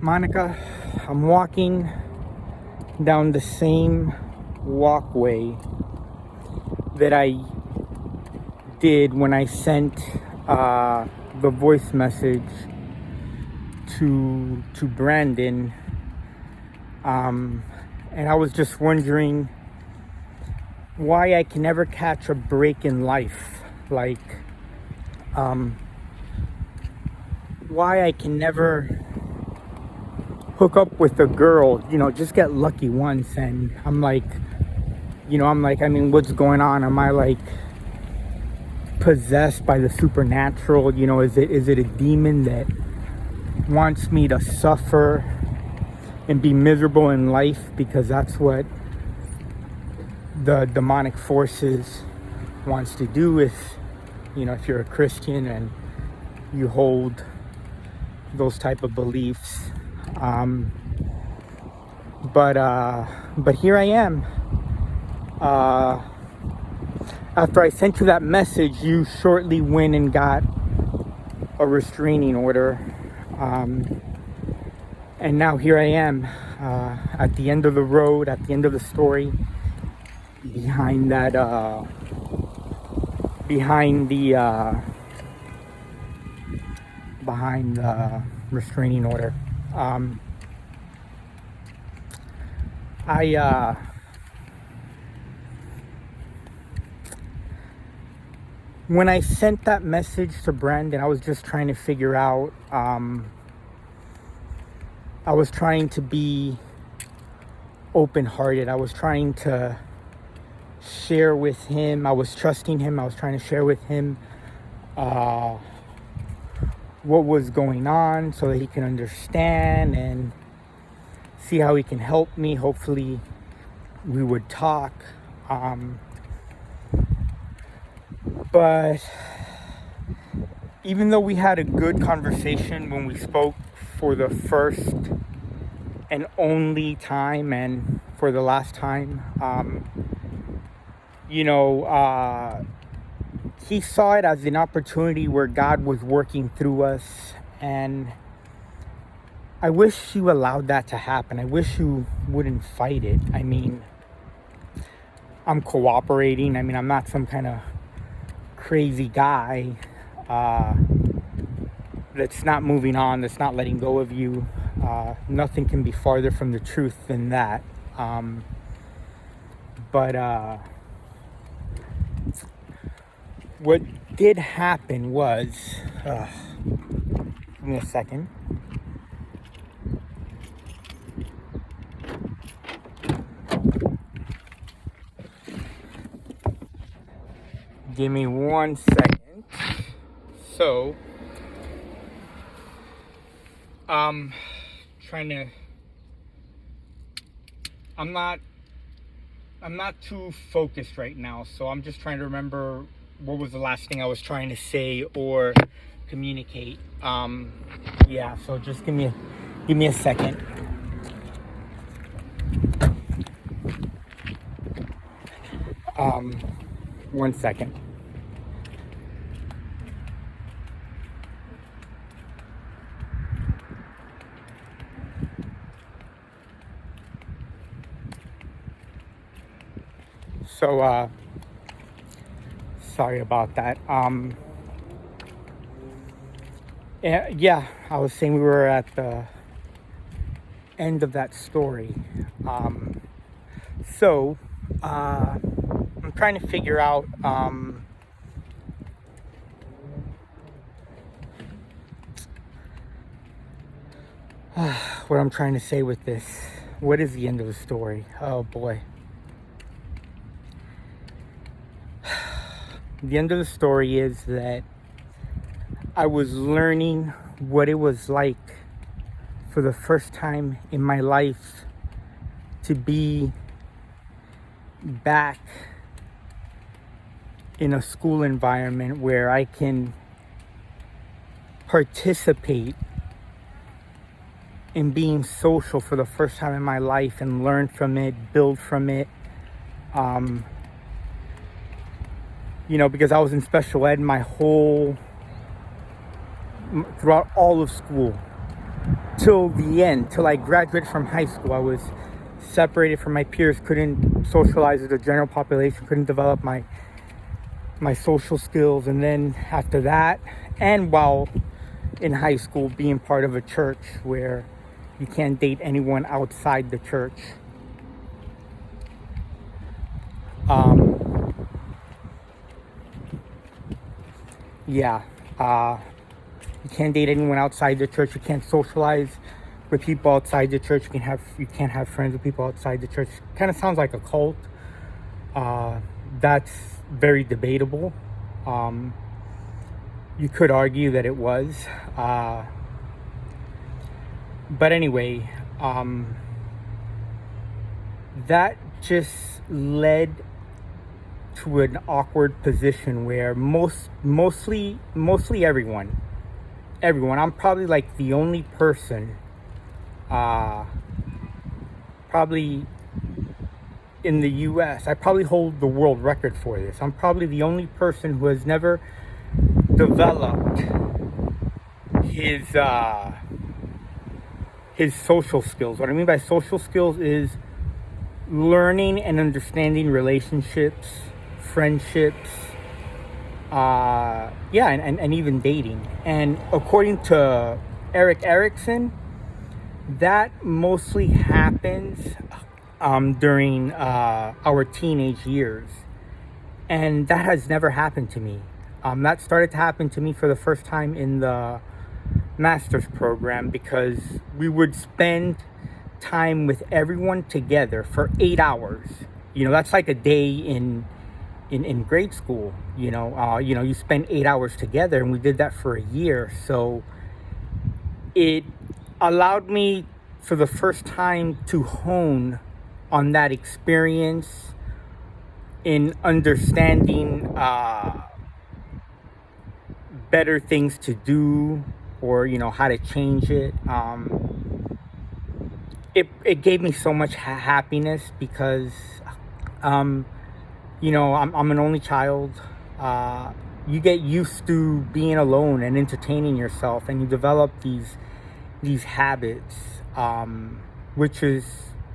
Monica, I'm walking down the same walkway that I did when I sent the voice message to Brandon, and I was just wondering why I can never catch a break in life, like why I can never hook up with a girl, just get lucky once, and I'm like, I mean, what's going on? Am I like possessed by the supernatural? Is it a demon that wants me to suffer and be miserable in life, because that's what the demonic forces wants to do if you're a Christian and you hold those type of beliefs. But here I am. After I sent you that message, you shortly went and got a restraining order. And now here I am, at the end of the road, at the end of the story, behind the restraining order. When I sent that message to Brandon, I was just trying to figure out, I was trying to be open-hearted. I was trying to share with him. I was trusting him. I was trying to share with him what was going on so that he can understand and see how he can help me. Hopefully we would talk. But even though we had a good conversation when we spoke for the first and only time, and for the last time, he saw it as an opportunity where God was working through us, and I wish you allowed that to happen. I wish you wouldn't fight it. I mean, I'm cooperating. I mean, I'm not some kind of crazy guy that's not moving on, that's not letting go of you. Nothing can be farther from the truth than that. But what did happen was, give me a second. Give me 1 second. So, I'm not too focused right now, so I'm just trying to remember what was the last thing I was trying to say or communicate. Yeah, so just give me a second. One second. So, sorry about that. Yeah, I was saying we were at the end of that story. So, I'm trying to figure out, what I'm trying to say with this. What is the end of the story? Oh boy. The end of the story is that I was learning what it was like for the first time in my life to be back in a school environment where I can participate in being social for the first time in my life and learn from it, build from it. Because I was in special ed throughout all of school. till the end, till I graduated from high school. I was separated from my peers, couldn't socialize with the general population, couldn't develop my social skills. And then after that, and while in high school, being part of a church where you can't date anyone outside the church. You can't date anyone outside the church. You can't socialize with people outside the church. You can't have friends with people outside the church. Kind of sounds like a cult. That's very debatable. You could argue that it was. But anyway, that just led to an awkward position where mostly everyone, I'm probably like the only person, probably in the US, I probably hold the world record for this. I'm probably the only person who has never developed his social skills. What I mean by social skills is learning and understanding relationships, friendships, and even dating. And according to Erik Erikson, that mostly happens during our teenage years. And that has never happened to me. That started to happen to me for the first time in the master's program, because we would spend time with everyone together for 8 hours. That's like a day in grade school. You spend 8 hours together, and we did that for a year. So it allowed me for the first time to hone on that experience in understanding better things to do, or how to change it. It gave me so much happiness, because I'm an only child. You get used to being alone and entertaining yourself, and you develop these habits, which is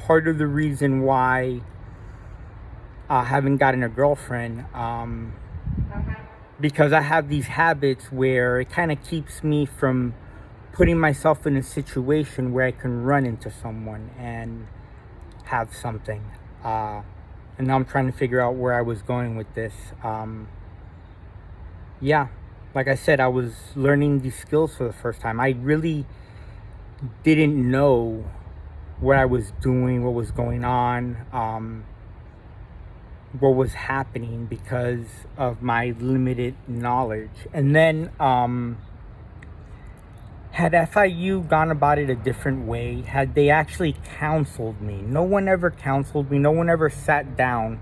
part of the reason why I haven't gotten a girlfriend, because I have these habits where it kind of keeps me from putting myself in a situation where I can run into someone and have something. And now I'm trying to figure out where I was going with this. Like I said, I was learning these skills for the first time. I really didn't know what I was doing, what was going on, what was happening, because of my limited knowledge. And then had FIU gone about it a different way, had they actually counseled me. No one ever counseled me. No one ever sat down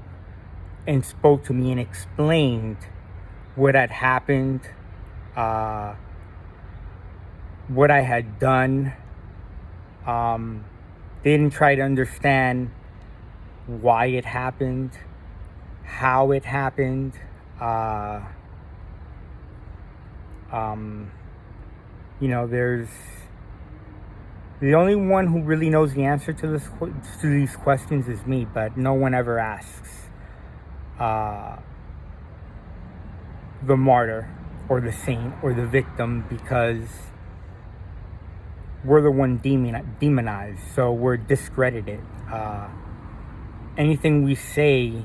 and spoke to me and explained what had happened, what I had done. They didn't try to understand why it happened, how it happened. There's the only one who really knows the answer to these questions is me, but no one ever asks the martyr or the saint or the victim, because we're the one demonized, so we're discredited. Anything we say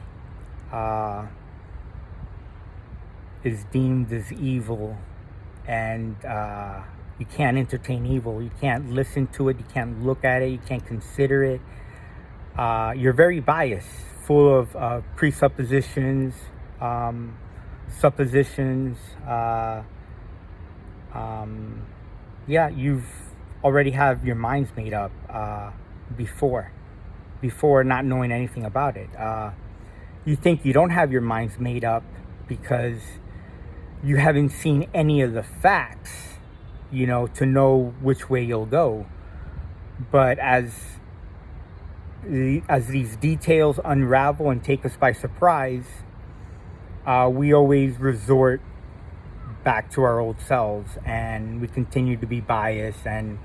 is deemed as evil, and you can't entertain evil. You can't listen to it. You can't look at it. You can't consider it. You're very biased, full of presuppositions, suppositions. You've already have your minds made up before not knowing anything about it. You think you don't have your minds made up because you haven't seen any of the facts, to know which way you'll go. But as these details unravel and take us by surprise, we always resort back to our old selves, and we continue to be biased and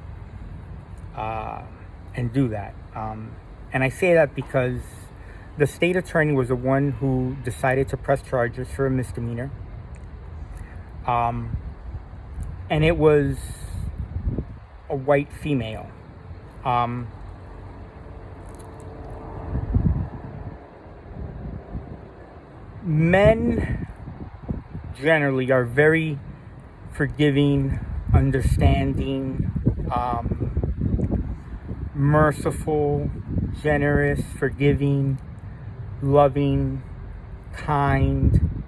and do that. And I say that because the state attorney was the one who decided to press charges for a misdemeanor. And it was a white female. Men generally are very forgiving, understanding, merciful, generous, forgiving, loving, kind.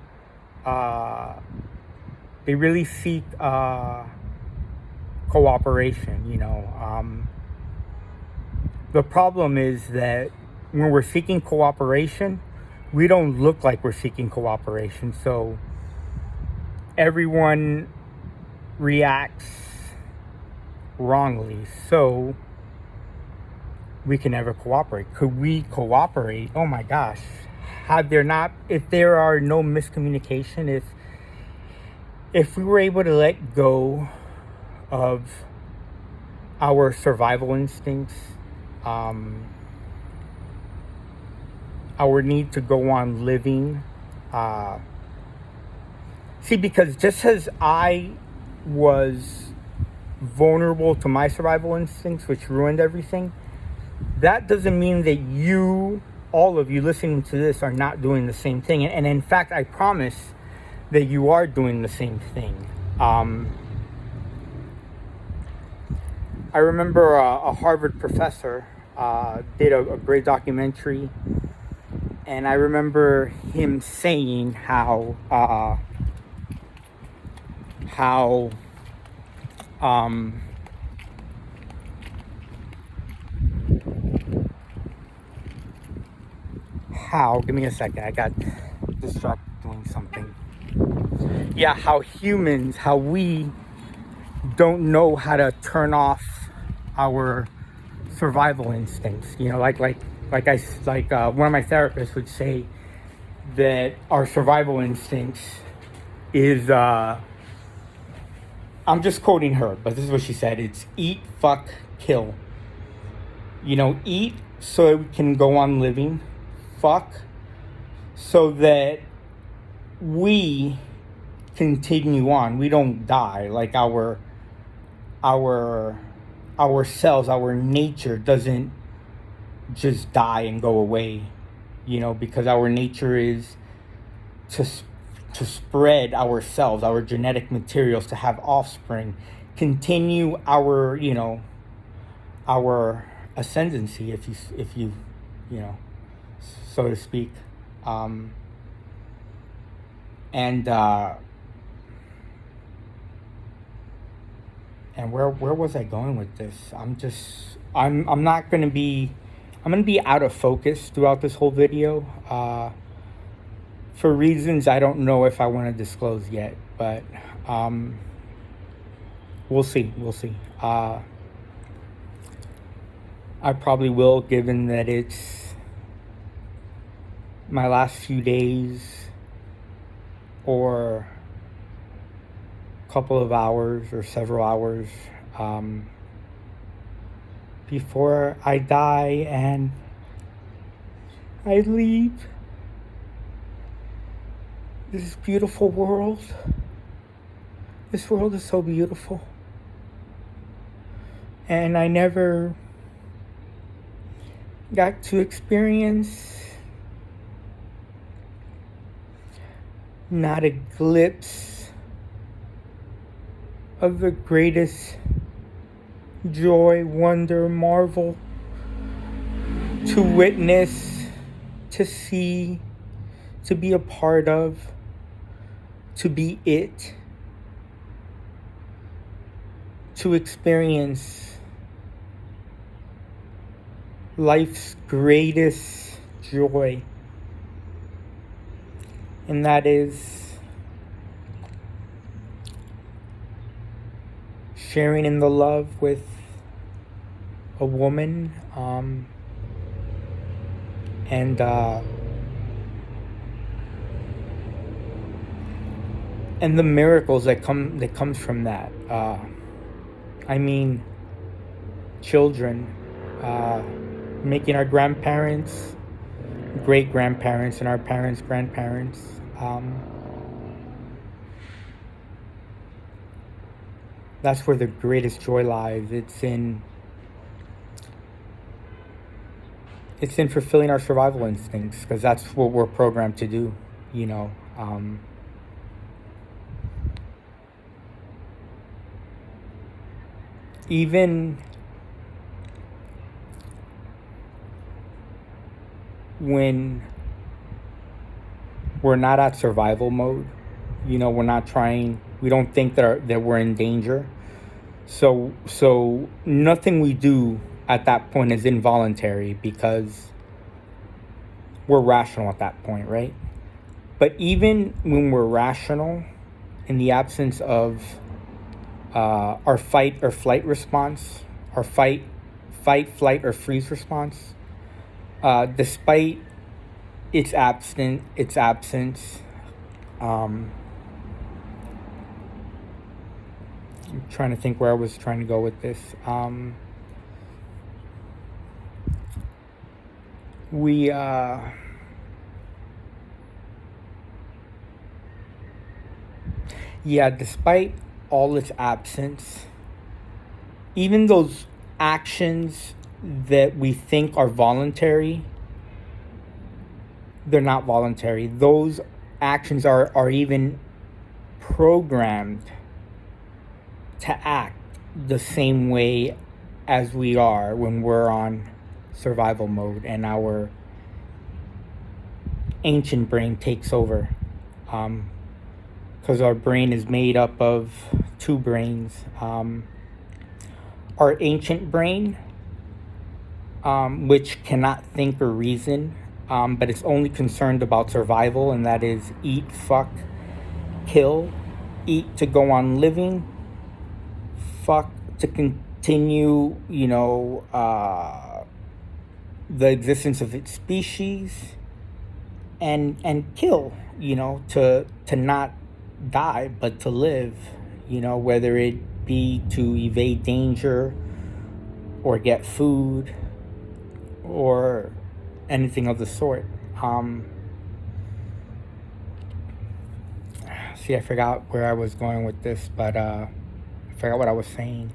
They really seek cooperation, you know. The problem is that when we're seeking cooperation, we don't look like we're seeking cooperation. So everyone reacts wrongly. So we can never cooperate. Could we cooperate? Oh my gosh. If there are no miscommunication, if we were able to let go of our survival instincts, our need to go on living. Because just as I was vulnerable to my survival instincts, which ruined everything, that doesn't mean that all of you listening to this, are not doing the same thing. And in fact, I promise that you are doing the same thing. I remember a Harvard professor did a great documentary, and I remember him saying how give me a second, I got distracted doing something. Yeah, how we don't know how to turn off our survival instincts. You know, like one of my therapists would say that our survival instincts is, I'm just quoting her, but this is what she said. It's eat, fuck, kill. You know, eat so we can go on living. Fuck so that we continue on. We don't die. Like our cells, our nature doesn't just die and go away, you know, because our nature is to spread ourselves, our genetic materials, to have offspring, continue our, you know, our ascendancy, if you know, so to speak. And where was I going with this? I'm going to be out of focus throughout this whole video, for reasons I don't know if I want to disclose yet, but we'll see. I probably will, given that it's my last few days or couple of hours or several hours before I die and I leave this beautiful world. This world is so beautiful, and I never got to experience not a glimpse of the greatest joy, wonder, marvel to witness, to see, to be a part of, to be it, to experience life's greatest joy, and that is sharing in the love with a woman, and the miracles that comes from that. I mean, children, uh, making our grandparents, great grandparents, and our parents' grandparents. That's where the greatest joy lies. It's in fulfilling our survival instincts, because that's what we're programmed to do, you know. Even when we're not at survival mode, you know, we don't think that we're in danger. So nothing we do at that point is involuntary, because we're rational at that point, right? But even when we're rational, in the absence of our fight or flight response, our fight, flight, or freeze response, despite its absence, I'm trying to think where I was trying to go with this. Despite all its absence, even those actions that we think are voluntary, they're not voluntary. Those actions are even programmed to act the same way as we are when we're on survival mode and our ancient brain takes over. Because our brain is made up of two brains. Our ancient brain, which cannot think or reason, but it's only concerned about survival, and that is eat, fuck, kill, eat to go on living, fuck to continue, the existence of its species, and kill, to not die but to live, whether it be to evade danger or get food or anything of the sort. See, I forgot where I was going with this, but I forgot what I was saying.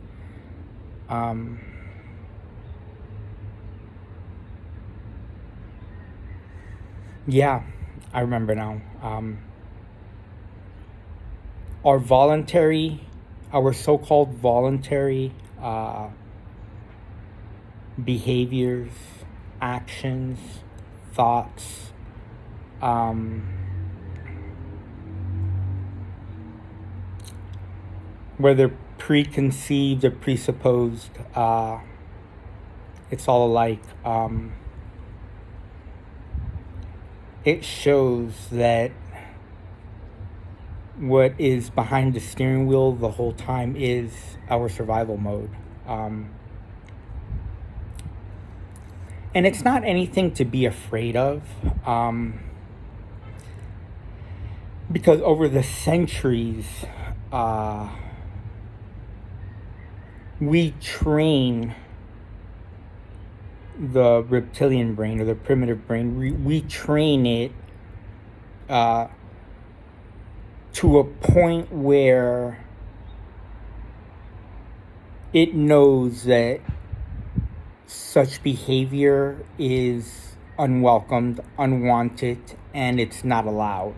Yeah, I remember now. Our so-called voluntary behaviors, actions, thoughts, whether preconceived or presupposed, it's all alike. It shows that what is behind the steering wheel the whole time is our survival mode. And it's not anything to be afraid of, because over the centuries, we train the reptilian brain, or the primitive brain. We train it to a point where it knows that such behavior is unwelcomed, unwanted, and it's not allowed.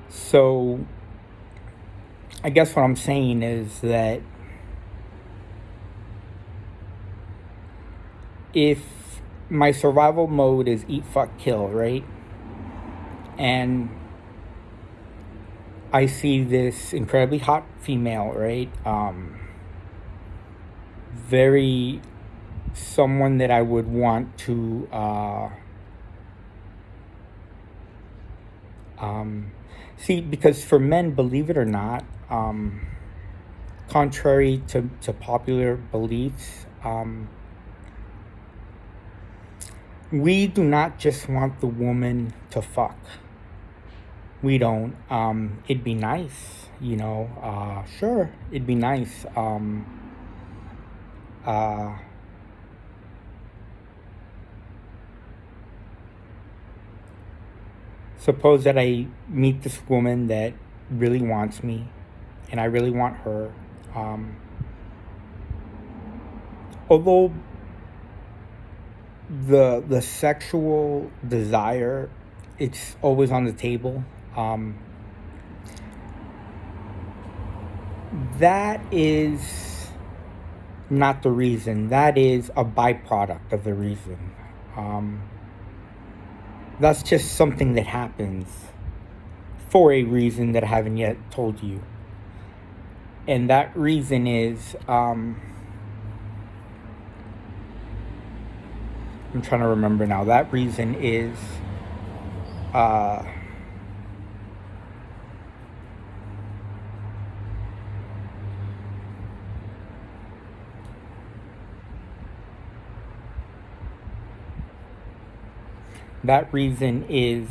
So I guess what I'm saying is that if my survival mode is eat, fuck, kill, right? And I see this incredibly hot female, right? Someone that I would want to see, because for men, believe it or not, contrary to popular beliefs, we do not just want the woman to fuck. We don't. It'd be nice, sure, it'd be nice. Suppose that I meet this woman that really wants me, and I really want her. Although the sexual desire, it's always on the table. That is not the reason. That is a byproduct of the reason. That's just something that happens for a reason that I haven't yet told you. And that reason is, I'm trying to remember now. That reason is, that reason is,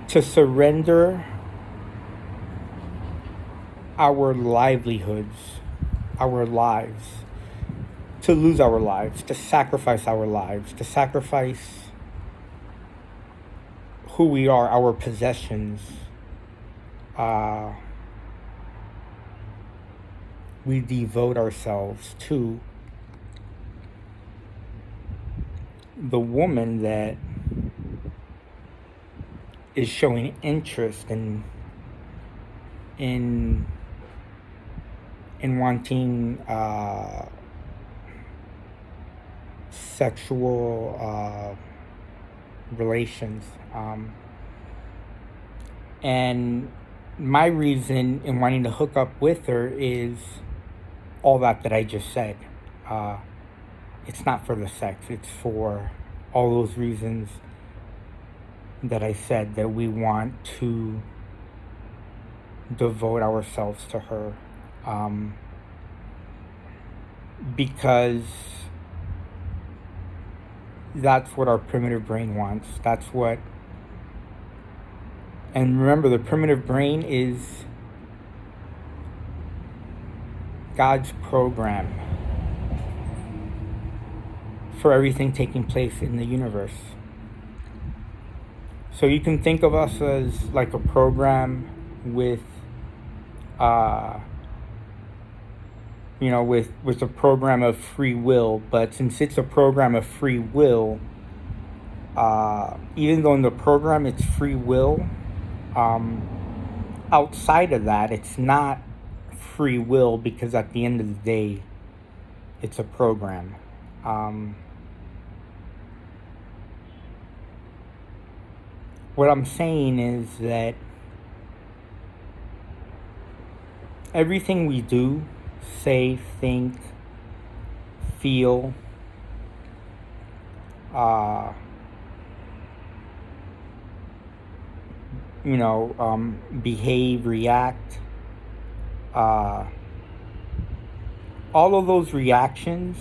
to surrender our livelihoods, our lives, to lose our lives, to sacrifice our lives, to sacrifice who we are, our possessions. We devote ourselves to the woman that is showing interest in wanting sexual relations. And my reason in wanting to hook up with her is all that I just said. It's not for the sex, it's for all those reasons that I said, that we want to devote ourselves to her. Because that's what our primitive brain wants. That's what, and remember, the primitive brain is God's program for everything taking place in the universe. So you can think of us as like a program with, with a program of free will. But since it's a program of free will, even though in the program it's free will, outside of that, it's not free will, because at the end of the day, it's a program. What I'm saying is that everything we do, say, think, feel, behave, react, all of those reactions,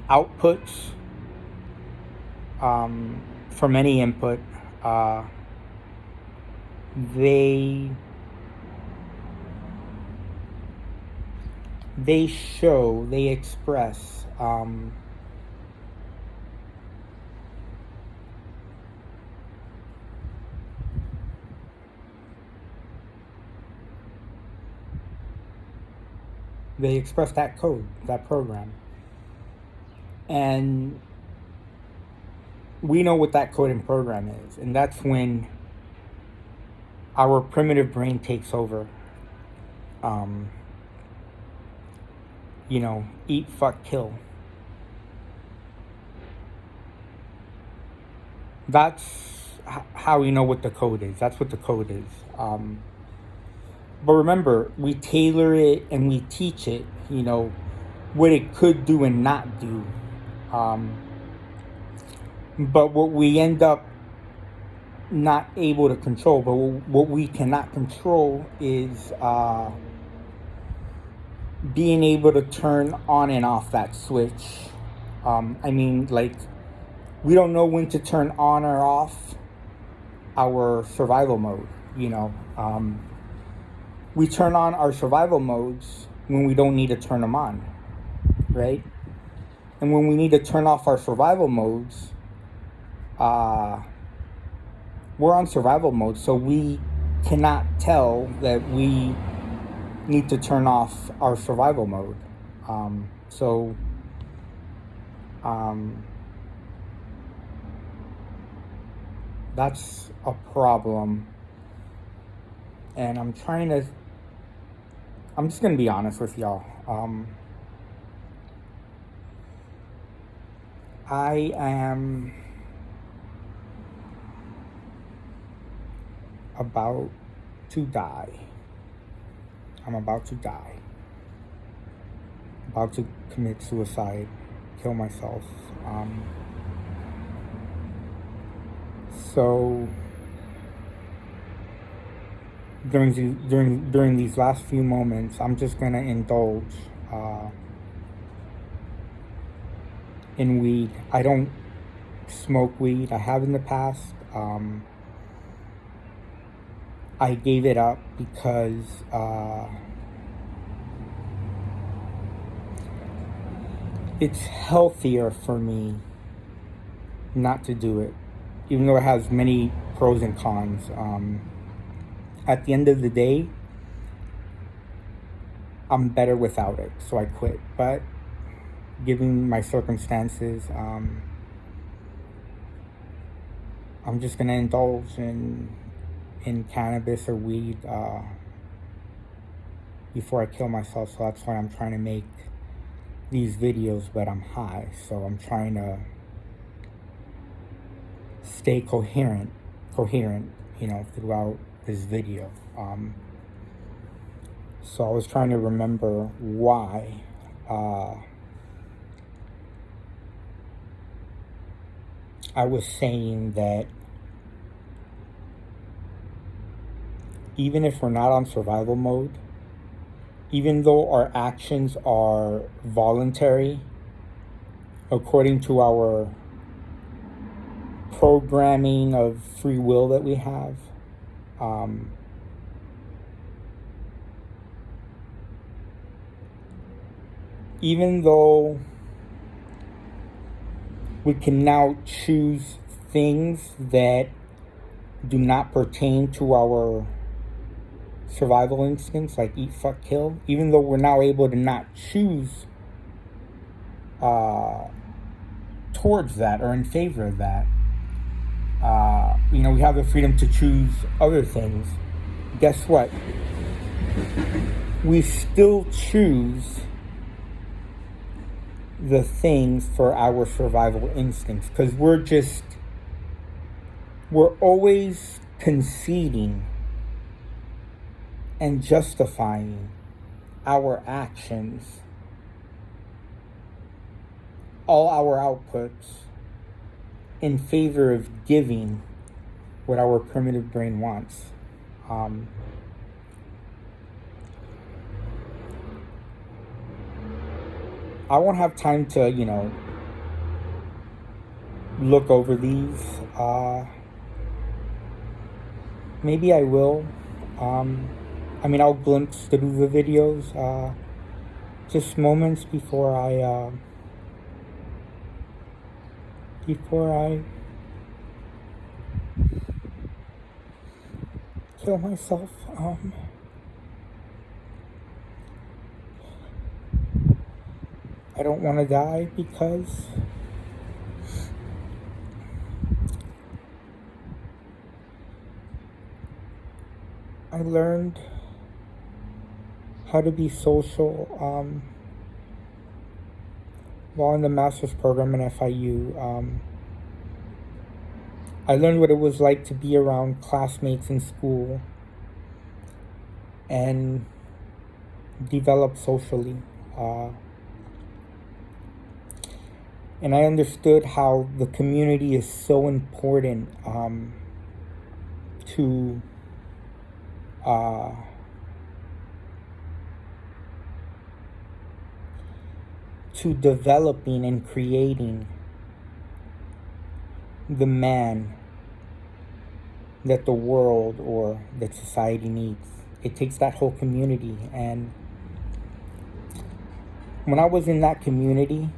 outputs, from any input, they show, they express, that code, that program. And we know what that code and program is. And that's when our primitive brain takes over. Eat, fuck, kill. That's how we know what the code is. That's what the code is. But remember, we tailor it and we teach it, what it could do and not do. But what we end up not able to control, but what we cannot control is being able to turn on and off that switch. We don't know when to turn on or off our survival mode, we turn on our survival modes when we don't need to turn them on, right? And when we need to turn off our survival modes, we're on survival mode, so we cannot tell that we need to turn off our survival mode. That's a problem. And I'm just going to be honest with y'all. I am about to die. I'm about to die. About to commit suicide, kill myself. So during these last few moments, I'm just gonna indulge in weed. I don't smoke weed. I have in the past. I gave it up because it's healthier for me not to do it, even though it has many pros and cons. At the end of the day, I'm better without it, so I quit. But given my circumstances, I'm just gonna indulge in cannabis or weed before I kill myself. So that's why I'm trying to make these videos, but I'm high, so I'm trying to stay coherent, throughout this video. So I was trying to remember why I was saying that even if we're not on survival mode, even though our actions are voluntary, according to our programming of free will that we have, even though we can now choose things that do not pertain to our survival instincts, like eat, fuck, kill, even though we're now able to not choose towards that or in favor of that, we have the freedom to choose other things. Guess what? We still choose the things for our survival instincts, because we're always conceding and justifying our actions, all our outputs, in favor of giving what our primitive brain wants. I won't have time to, look over these. Maybe I will. I'll glimpse through the videos, just moments before I kill myself. I don't want to die because I learned how to be social while in the master's program in FIU. I learned what it was like to be around classmates in school and develop socially. And I understood how the community is so important to developing and creating the man that the world or that society needs. It takes that whole community. And when I was in that community,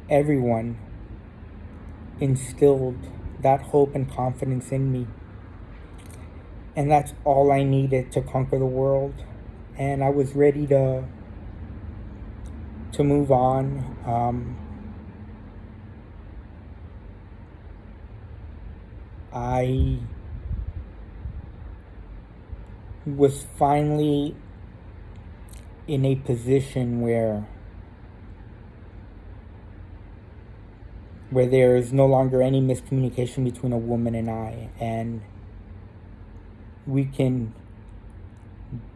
everyone instilled that hope and confidence in me. And that's all I needed to conquer the world. And I was ready to move on. I was finally in a position where there is no longer any miscommunication between a woman and I, and we can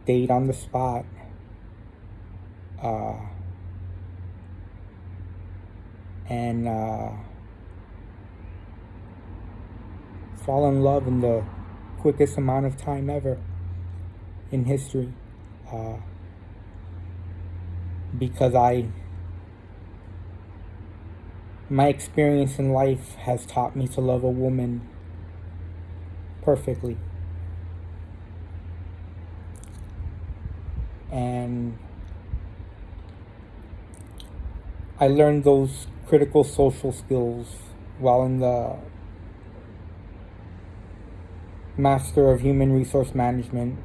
date on the spot. And fall in love in the quickest amount of time ever in history. Because my experience in life has taught me to love a woman perfectly. And I learned those critical social skills while in the Master of Human Resource Management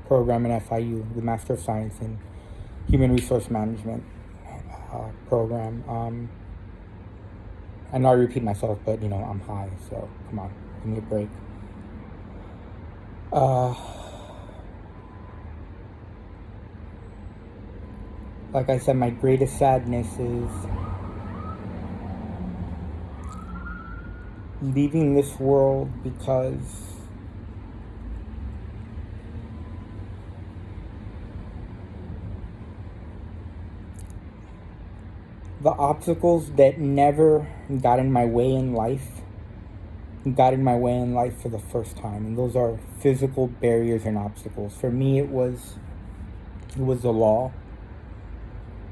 program in FIU, the Master of Science in Human Resource Management program. I know I repeat myself, but I'm high, so come on, give me a break. Like I said, my greatest sadness is leaving this world because the obstacles that never got in my way in life got in my way in life for the first time. And those are physical barriers and obstacles. For me, it was the law,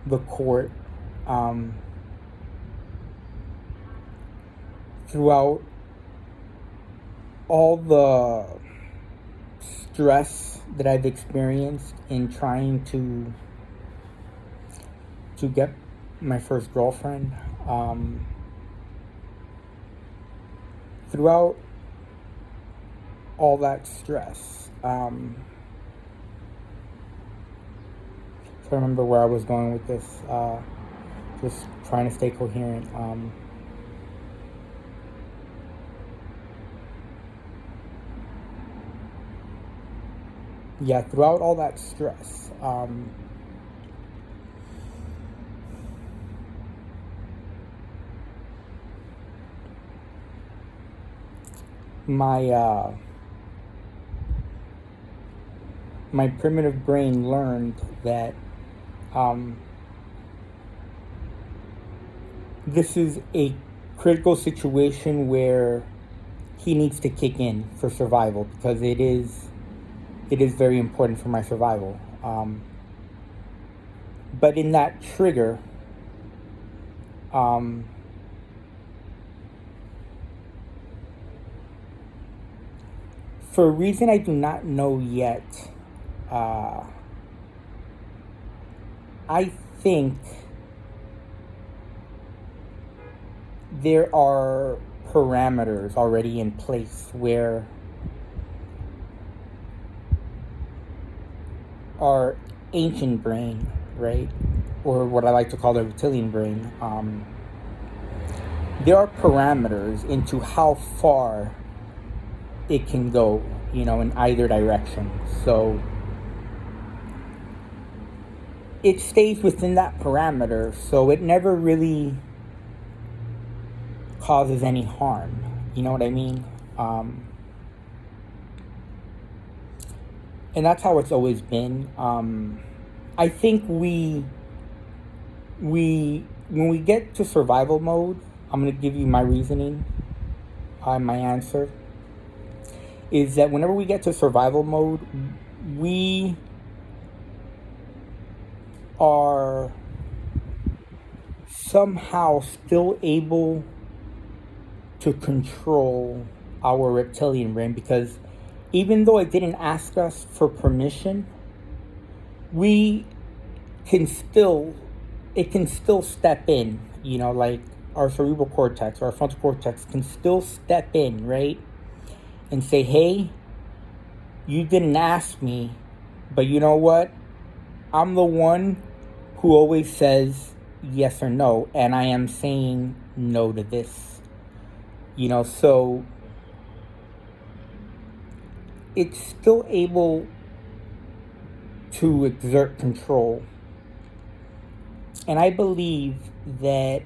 the court, throughout all the stress that I've experienced in trying to get my first girlfriend, throughout all that stress, trying to remember where I was going with this, just trying to stay coherent. Throughout all that stress, my primitive brain learned that this is a critical situation where he needs to kick in for survival, because it is very important for my survival. But in that trigger, for a reason I do not know yet, I think there are parameters already in place where our ancient brain, right, or what I like to call the reptilian brain, there are parameters into how far it can go, in either direction. So it stays within that parameter, so it never really causes any harm. You know what I mean? And that's how it's always been. I think when we get to survival mode, I'm going to give you my reasoning, my answer, is that whenever we get to survival mode, we are somehow still able to control our reptilian brain, because even though it didn't ask us for permission, we can still, it can still step in, like our cerebral cortex or our frontal cortex can still step in, right? And say, hey, you didn't ask me, but you know what? I'm the one who always says yes or no, and I am saying no to this. So it's still able to exert control. And I believe that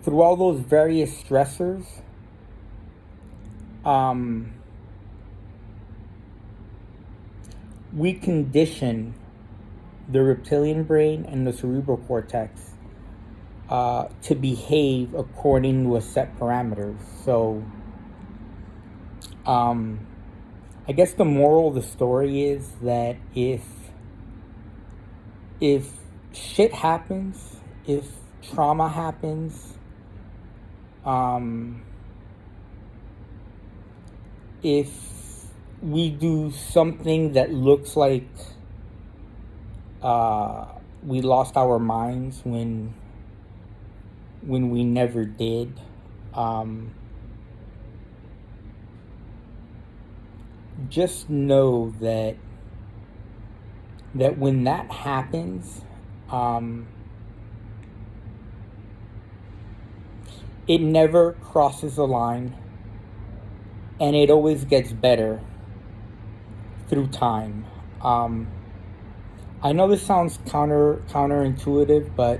through all those various stressors, we condition the reptilian brain and the cerebral cortex to behave according to a set parameters. So, I guess the moral of the story is that if shit happens, if trauma happens, if we do something that looks like we lost our minds when we never did, just know that when that happens, it never crosses a line, and it always gets better through time. I know this sounds counterintuitive, but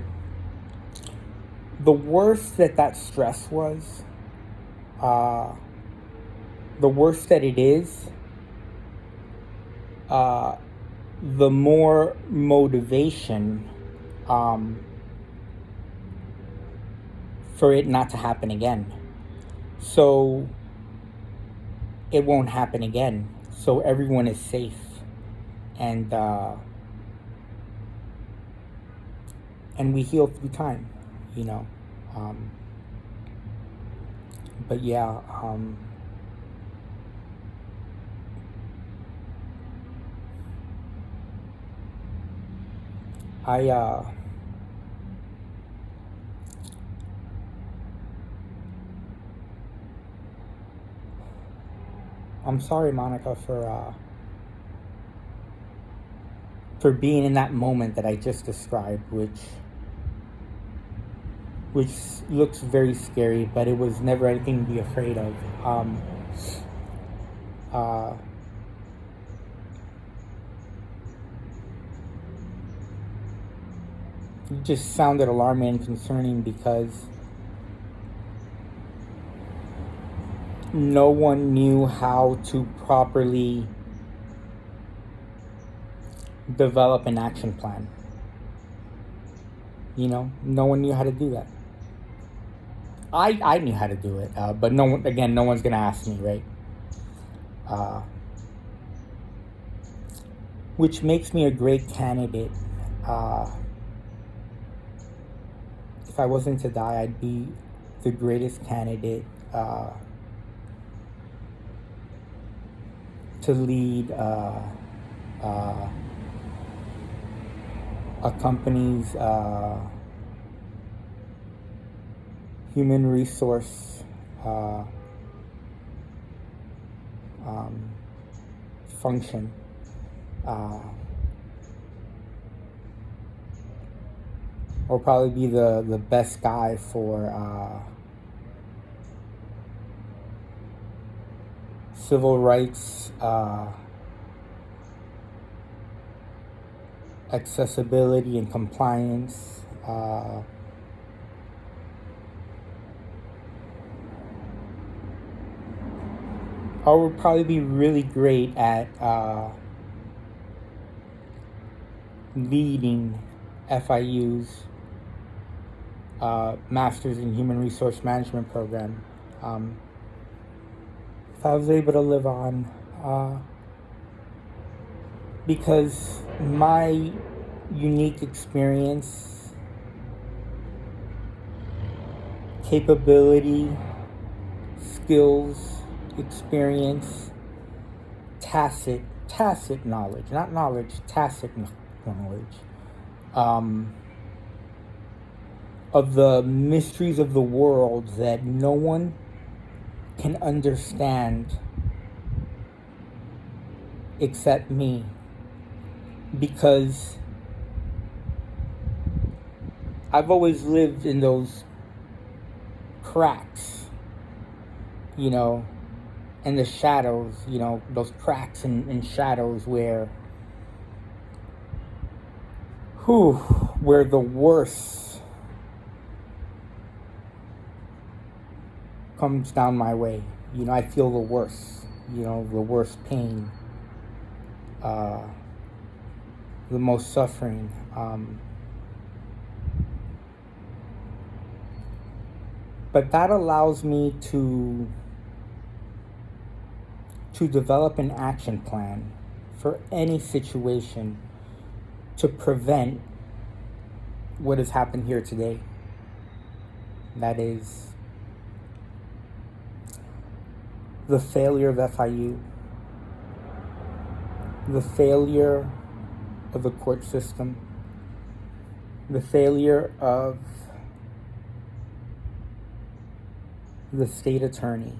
the worse that stress was, the worse that it is, the more motivation for it not to happen again. So it won't happen again. So everyone is safe. And we heal through time, but yeah, I'm sorry, Monica, for being in that moment that I just described, which looks very scary, but it was never anything to be afraid of. It just sounded alarming and concerning because no one knew how to properly develop an action plan. No one knew how to do that. I knew how to do it, but no one's gonna ask me, right? Which makes me a great candidate. If I wasn't to die, I'd be the greatest candidate to lead a company's human resource function. Or probably be the best guy for civil rights, accessibility and compliance, I would probably be really great at leading FIU's Masters in Human Resource Management program. If I was able to live on, because my unique experience, capability, skills, experience tacit knowledge, not knowledge, tacit knowledge, of the mysteries of the world that no one can understand except me, because I've always lived in those cracks, and the shadows, those cracks and shadows where the worst comes down my way. I feel the worst, the worst pain, the most suffering. But that allows me to develop an action plan for any situation to prevent what has happened here today. That is the failure of FIU, the failure of the court system, the failure of the state attorney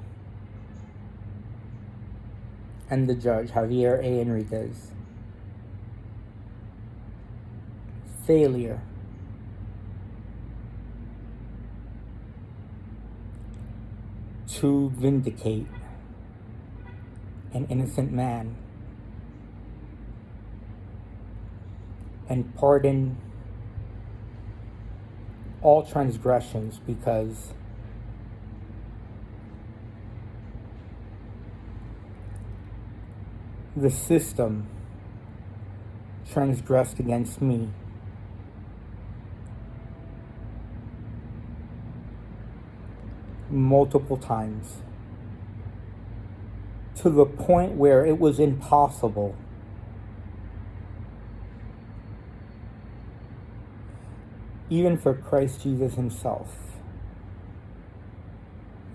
and the judge, Javier A. Enriquez. Failure to vindicate an innocent man and pardon all transgressions, because the system transgressed against me. Multiple times, to the point where it was impossible even for Christ Jesus himself,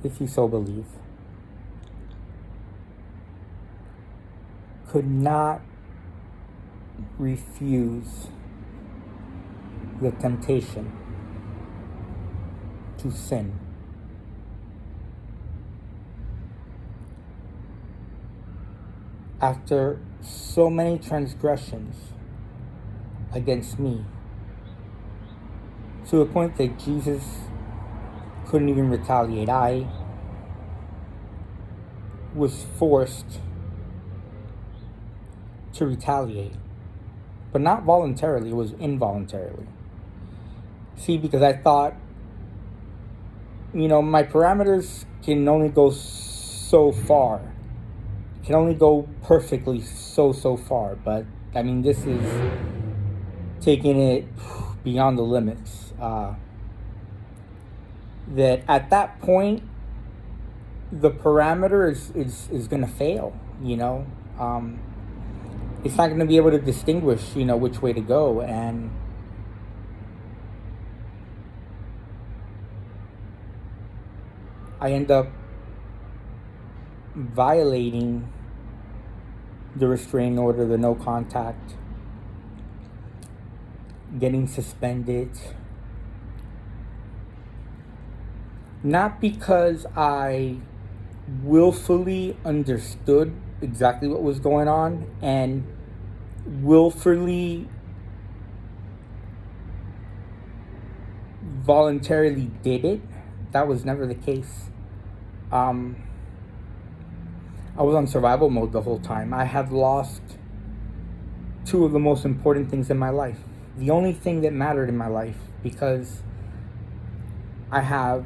if you so believe, could not refuse the temptation to sin. After so many transgressions against me, to a point that Jesus couldn't even retaliate, I was forced to retaliate, but not voluntarily, it was involuntarily. See, because I thought, my parameters can only go so far, can only go perfectly so far, but I mean, this is taking it beyond the limits. That at that point, the parameter is going to fail, it's not going to be able to distinguish, which way to go. And I end up violating the restraining order, the no contact, getting suspended. Not because I willfully understood exactly what was going on and willfully voluntarily did it. That was never the case. I was on survival mode the whole time. I had lost two of the most important things in my life. The only thing that mattered in my life, because I have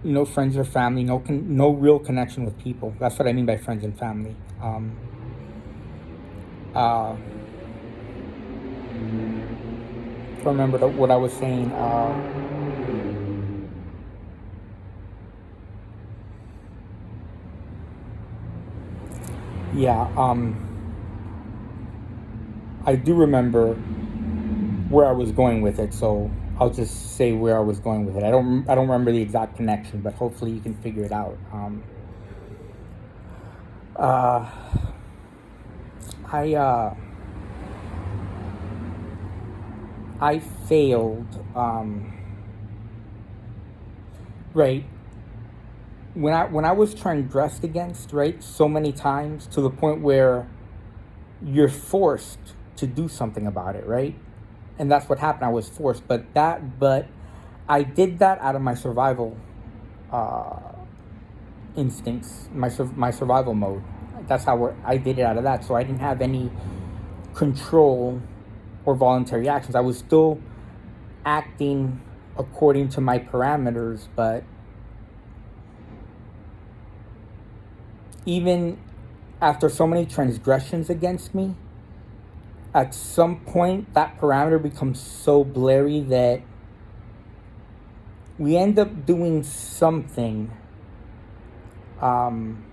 no friends or family, no real connection with people. That's what I mean by friends and family. I remember what I was saying. I do remember where I was going with it, so I'll just say where I was going with it. I don't remember the exact connection, but hopefully you can figure it out. Uh, I I failed. Right, when I was transgressed against, right, so many times to the point where you're forced to do something about it, right? And that's what happened. I was forced, but I did that out of my survival uh, instincts, my survival mode. That's how I did it out of that. So I didn't have any control or voluntary actions. I was still acting according to my parameters, but even after so many transgressions against me, at some point that parameter becomes so blurry that we end up doing something um,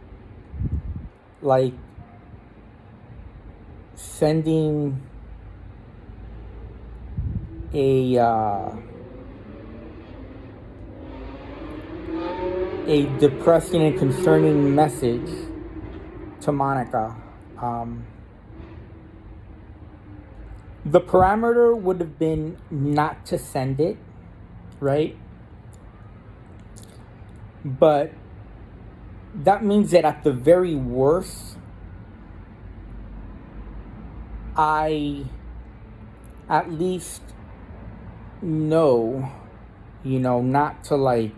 like sending a depressing and concerning message to Monica. Um, the parameter would have been not to send it, right? But that means that at the very worst, I at least know, not to like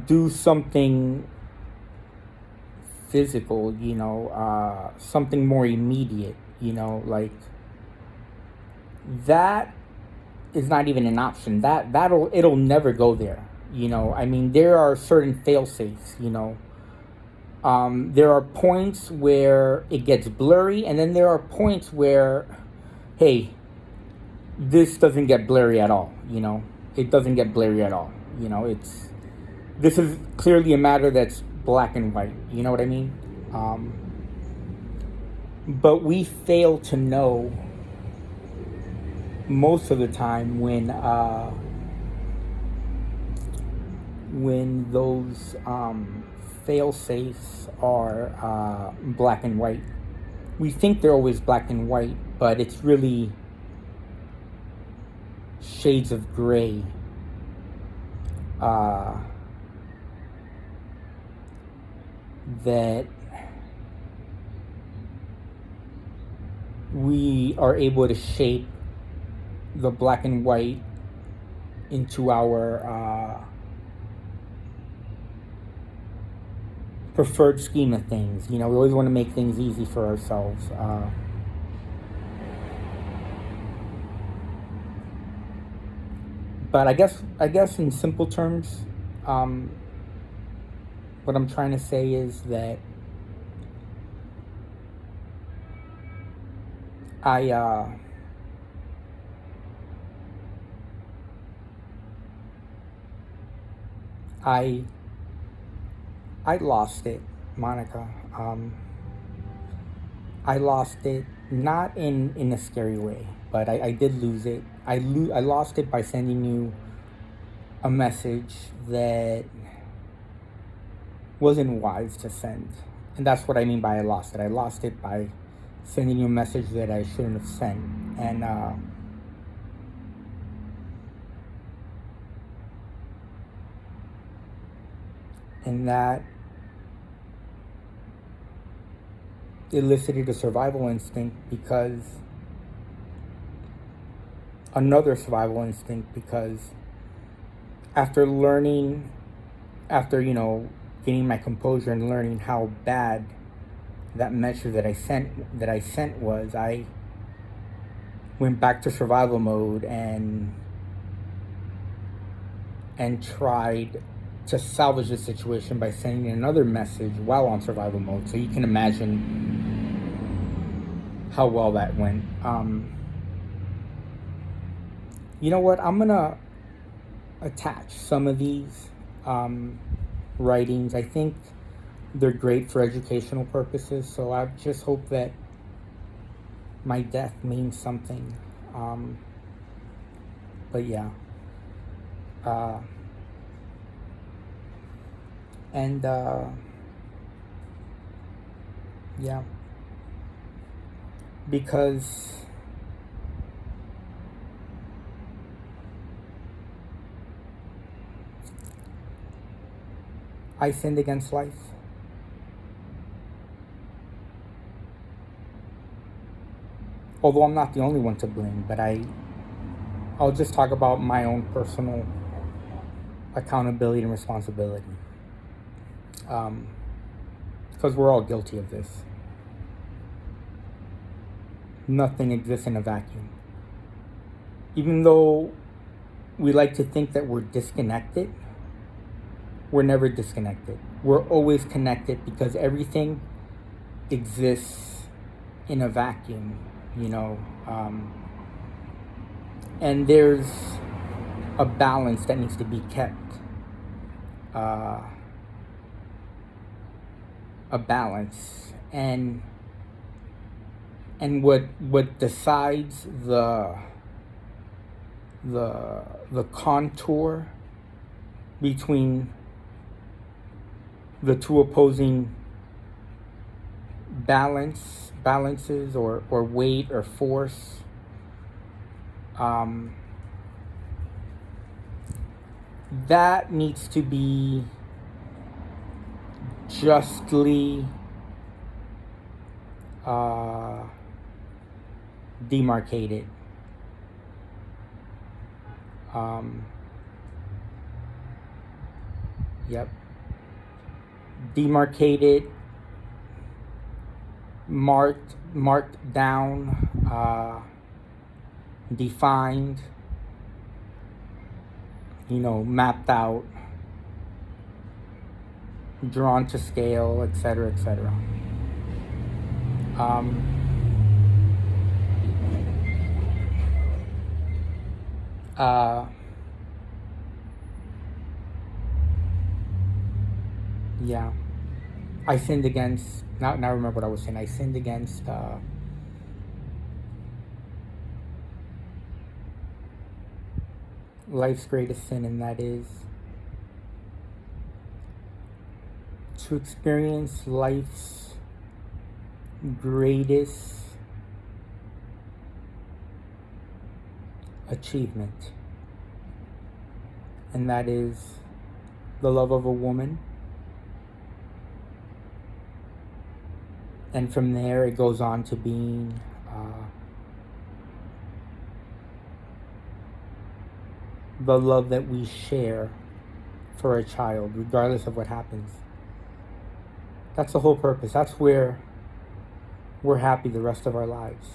do something physical, something more immediate, like that is not even an option. It'll never go there. I mean, there are certain fail safes, there are points where it gets blurry, and then there are points where, hey, this doesn't get blurry at all. It doesn't get blurry at all. This is clearly a matter that's black and white. You know what I mean? But we fail to know most of the time when those fail safes are black and white. We think they're always black and white, but it's really shades of gray. That we are able to shape the black and white into our preferred scheme of things. We always want to make things easy for ourselves. But I guess in simple terms, what I'm trying to say is that I lost it, Monica. I lost it not in a scary way, but I did lose it. I lost it by sending you a message that wasn't wise to send, and that's what I mean by I lost it. I lost it by sending you a message that I shouldn't have sent, and that elicited a survival instinct because another survival instinct because after getting my composure and learning how bad that message that I sent was, I went back to survival mode and tried to salvage the situation by sending another message while on survival mode. So you can imagine how well that went. You know what? I'm gonna attach some of these writings. I think they're great for educational purposes. So I just hope that my death means something. But yeah. And Yeah. Because I sinned against life. Although I'm not the only one to blame, but I'll just talk about my own personal accountability and responsibility. Because we're all guilty of this. Nothing exists in a vacuum. Even though we like to think that we're disconnected, we're never disconnected. We're always connected because everything exists in a vacuum, you know. And there's a balance that needs to be kept. A balance. And what decides the contour between the two opposing balances or weight or force, that needs to be justly demarcated. Yep. Demarcated, marked down, defined, you know, mapped out, drawn to scale, etc., etc. Yeah, I sinned against. Now I remember what I was saying. I sinned against life's greatest sin, and that is to experience life's greatest achievement, and that is the love of a woman. And from there, it goes on to being the love that we share for a child, regardless of what happens. That's the whole purpose. That's where we're happy the rest of our lives.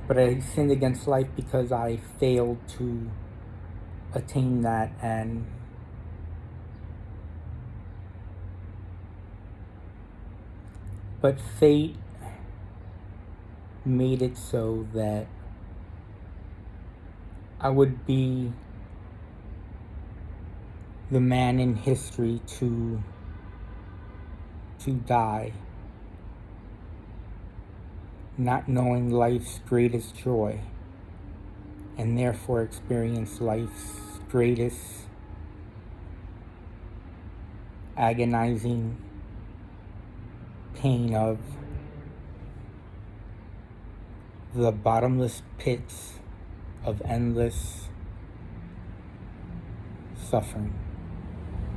But I sinned against life because I failed to attain that, but fate made it so that I would be the man in history to die, not knowing life's greatest joy, and therefore experience life's greatest agonizing pain of the bottomless pits of endless suffering.